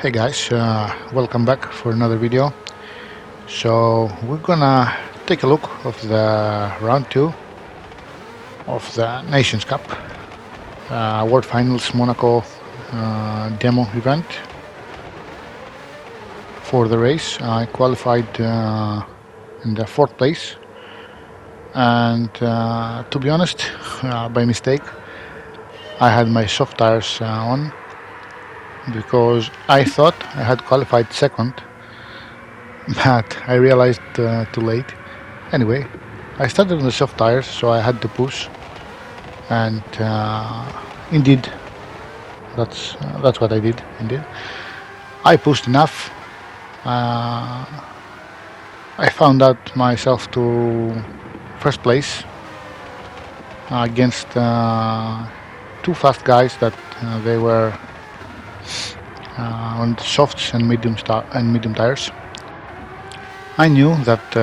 Hey guys, welcome back for another video. So we're gonna take a look of the round 2 of the Nations Cup World Finals Monaco demo event. For the race I qualified in the 4th place, and to be honest, by mistake I had my soft tires on, because I thought I had qualified 2nd, but I realized too late. Anyway, I started on the soft tires, so I had to push, and indeed, that's what I did. Indeed, I pushed enough. I found out myself to 1st place against 2 fast guys that they were on the softs and medium tires. I knew that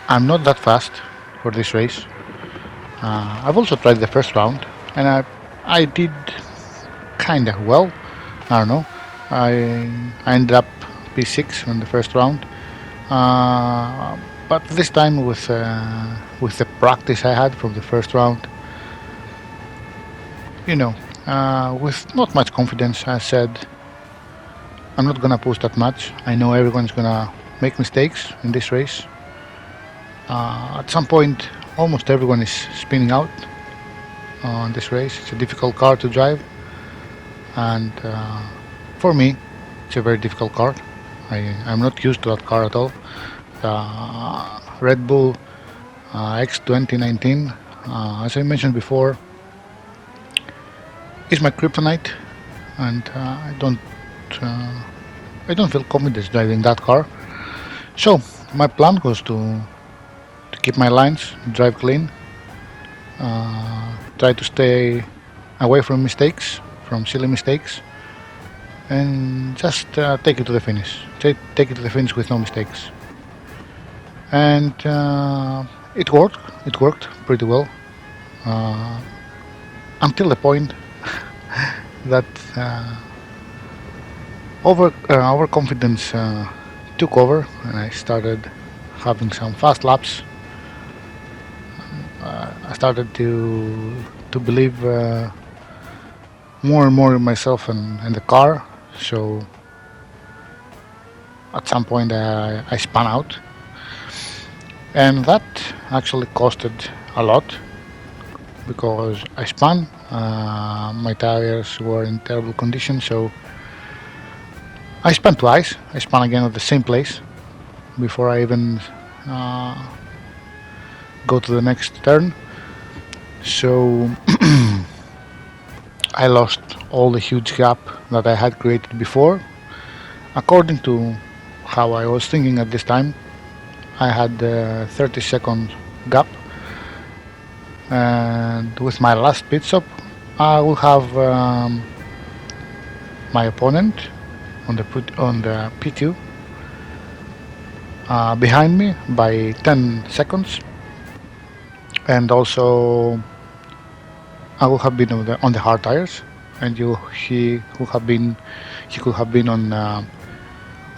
I'm not that fast for this race. I've also tried the 1st round, and I did kinda well. I don't know. I ended up P6 on the 1st round, but this time with the practice I had from the 1st round, with not much confidence, I said I'm not gonna push that much. I know everyone's gonna make mistakes in this race. At some point, almost everyone is spinning out on this race. It's a difficult car to drive, and for me, it's a very difficult car. I'm not used to that car at all. Red Bull X 2019, as I mentioned before, is my kryptonite, and I don't feel confident driving that car. So my plan was to keep my lines, drive clean, try to stay away from mistakes, from silly mistakes, and just take it to the finish. Take it to the finish with no mistakes. And it worked. It worked pretty well until the point that overconfidence took over, and I started having some fast laps. I started to believe more and more in myself and the car. So at some point I spun out, and that actually costed a lot, because I spun. My tires were in terrible condition, so I spun twice. I spun again at the same place before I even go to the next turn. So I lost all the huge gap that I had created before. According to how I was thinking at this time, I had a 30-second gap, and with my last pit stop I will have my opponent on the P2 behind me by 10 seconds, and also I will have been on the hard tires, and he could have been on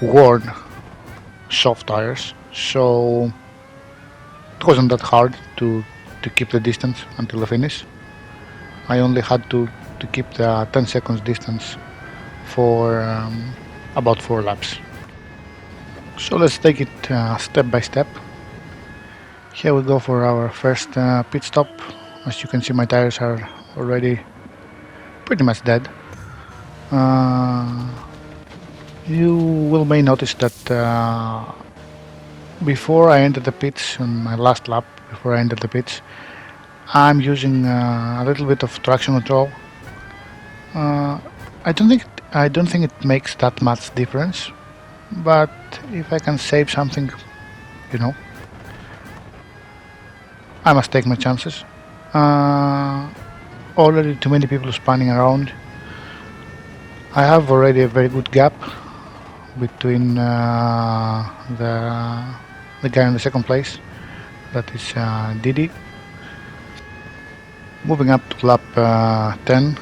worn soft tires. So it wasn't that hard to keep the distance until the finish. I only had to keep the 10 seconds distance for about 4 laps. So let's take it step by step. Here we go for our first pit stop. As you can see, my tires are already pretty much dead. You may notice that before I entered the pits, on my last lap before I entered the pits, I'm using a little bit of traction control. I don't think it makes that much difference, but if I can save something, I must take my chances. Already too many people spanning around. I have already a very good gap between the guy in the 2nd place, that is Didi. Moving up to lap 10,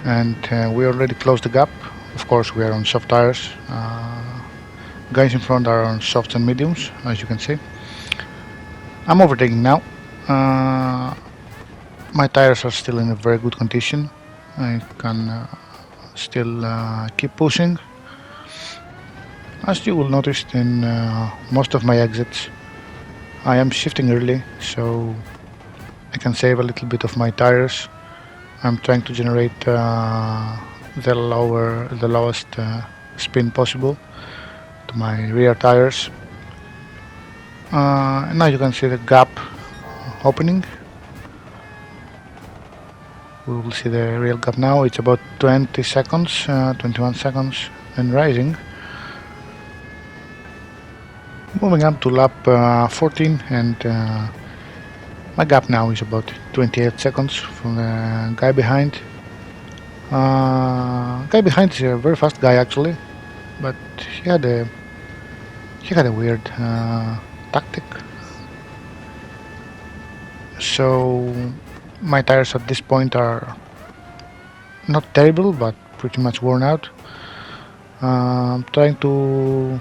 and we already closed the gap of course we are on soft tires. Guys in front are on softs and mediums, as you can see. I'm overtaking now. My tires are still in a very good condition. I can still keep pushing. As you will notice in most of my exits, I am shifting early, so I can save a little bit of my tires. I'm trying to generate the lowest spin possible to my rear tires. And now you can see the gap opening. We will see the real gap now. It's about 20 seconds, 21 seconds, and rising. Moving up to lap 14, and my gap now is about 28 seconds from the guy behind. Guy behind is a very fast guy actually, but he had a weird tactic. So my tires at this point are not terrible, but pretty much worn out. I'm trying to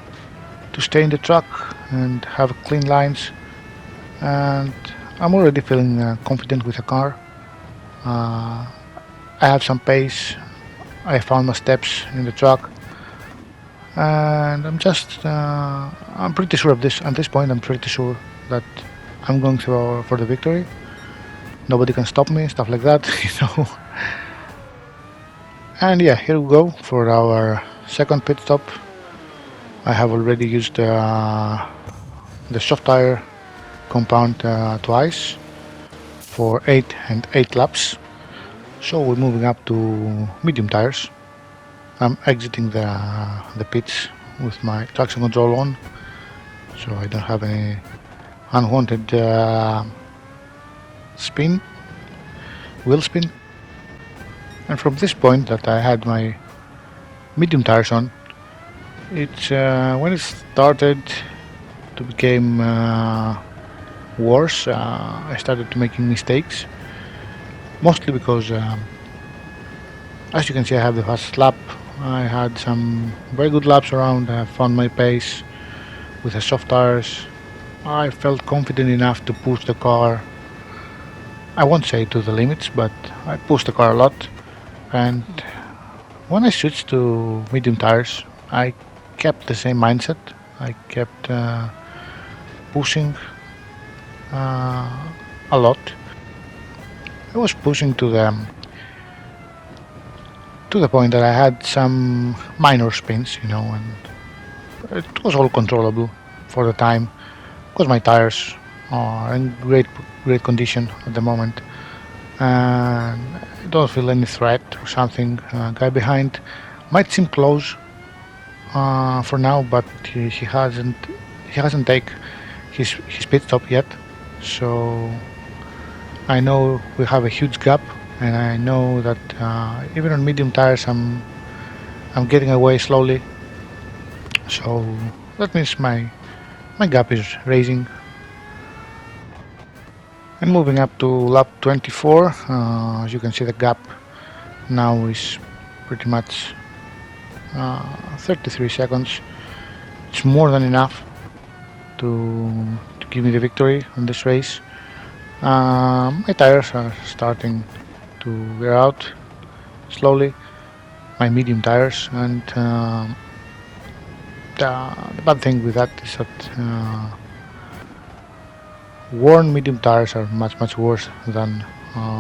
stay in the truck and have clean lines, and I'm already feeling confident with the car. I have some pace. I found my steps in the truck, and I'm pretty sure of this. At this point, I'm pretty sure that I'm going for the victory. Nobody can stop me, stuff like that, you know. And yeah, here we go for our second pit stop. I have already used the soft tire compound twice for 8 and 8 laps. So we're moving up to medium tires. I'm exiting the pits with my traction control on, so I don't have any unwanted wheel spin. And from this point that I had my medium tires on, it's when it started to become worse. I started making mistakes, mostly because as you can see, I have the fastest lap. I had some very good laps around. I found my pace with the soft tires. I felt confident enough to push the car. I won't say to the limits, but I pushed the car a lot. And when I switched to medium tires, I kept the same mindset. I kept pushing a lot. I was pushing to the point that I had some minor spins, you know, and it was all controllable for the time because my tires are in great condition at the moment, and I don't feel any threat or something. Guy behind might seem close for now, but he hasn't taken his pit stop yet, so I know we have a huge gap, and I know that even on medium tires I'm getting away slowly, so that means my gap is raising. And moving up to lap 24, as you can see, the gap now is pretty much 33 seconds. It's more than enough to give me the victory on this race. My tires are starting to wear out slowly, my medium tires, and the bad thing with that is that worn medium tires are much worse than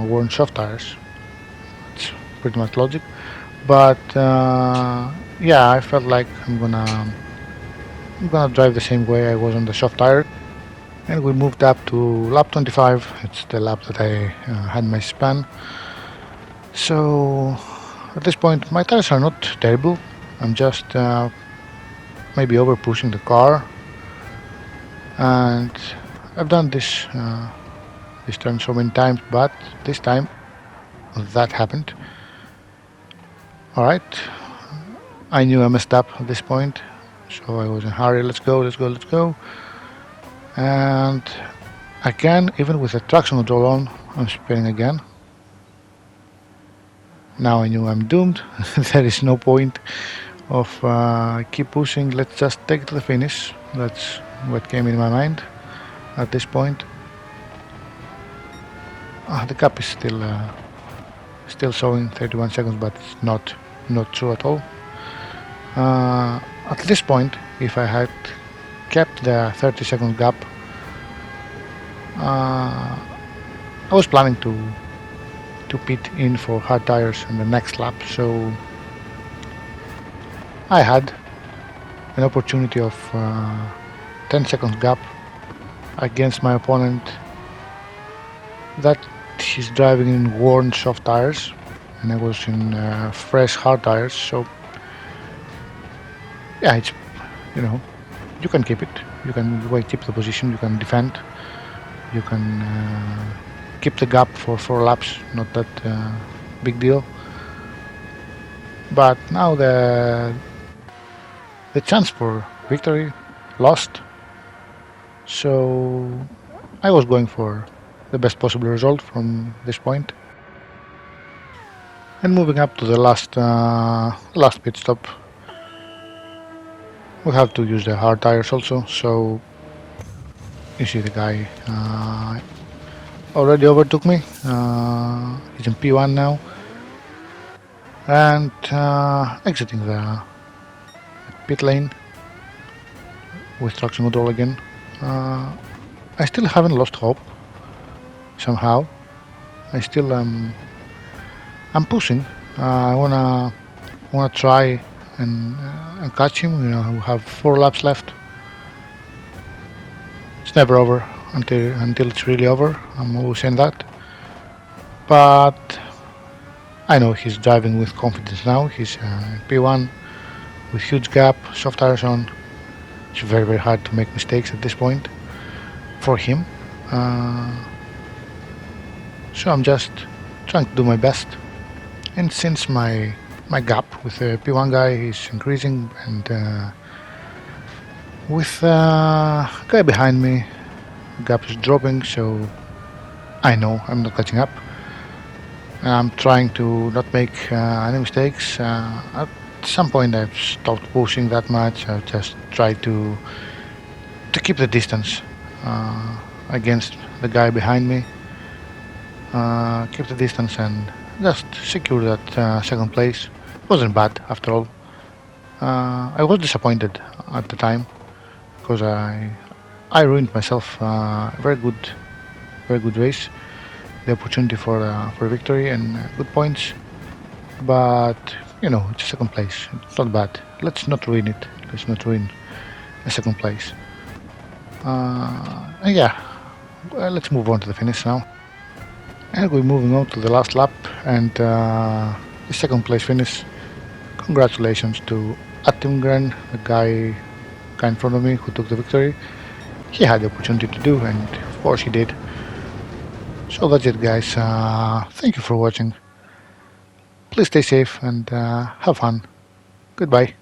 worn soft tires. It's pretty much logic, but yeah, I felt like I'm gonna drive the same way I was on the soft tire. And we moved up to lap 25. It's the lap that I had my span. So at this point my tires are not terrible. I'm just maybe over pushing the car, and I've done this turn so many times, but this time that happened. Alright, I knew I messed up at this point, so I was in a hurry. Let's go. And again, even with the traction control on, I'm spinning again. Now I knew I'm doomed. There is no point of keep pushing. Let's just take it to the finish. That's what came in my mind at this point. The gap is still showing 31 seconds, but it's not true at all. At this point, if I had kept the 30-second gap, I was planning to pit in for hard tires in the next lap, so I had an opportunity of 10 seconds gap against my opponent that he's driving in worn soft tires and I was in fresh hard tires, so yeah, it's, you know, you can keep it, you can keep the position, you can defend, you can keep the gap for 4 laps, not that big deal. But now the chance for victory lost, so I was going for the best possible result from this point. And moving up to the last pit stop, we have to use the hard tires also, so you see the guy already overtook me. He's in P1 now and exiting the pit lane with traction control again. I still haven't lost hope somehow. I still I'm pushing. I wanna try and catch him. You know, we have 4 laps left. It's never over until it's really over. I'm always saying that. But I know he's driving with confidence now. He's P1 with huge gap, soft tires on. It's very, very hard to make mistakes at this point for him. So I'm just trying to do my best. And since my gap with the P1 guy is increasing, and with guy behind me, gap is dropping, so I know I'm not catching up. I'm trying to not make any mistakes. At some point I've stopped pushing that much. I've just tried to keep the distance against the guy behind me. Keep the distance and just secure that second place. Wasn't bad after all. I was disappointed at the time because I ruined myself a very good race, the opportunity for victory and good points. But you know, it's second place. It's not bad. Let's not ruin it. Let's not ruin a second place. And yeah, well, let's move on to the finish now. And we're moving on to the last lap and the second place finish. Congratulations to Mclaren, the guy in front of me who took the victory. He had the opportunity to do, and of course he did. So that's it, guys. Thank you for watching. Please stay safe and have fun. Goodbye.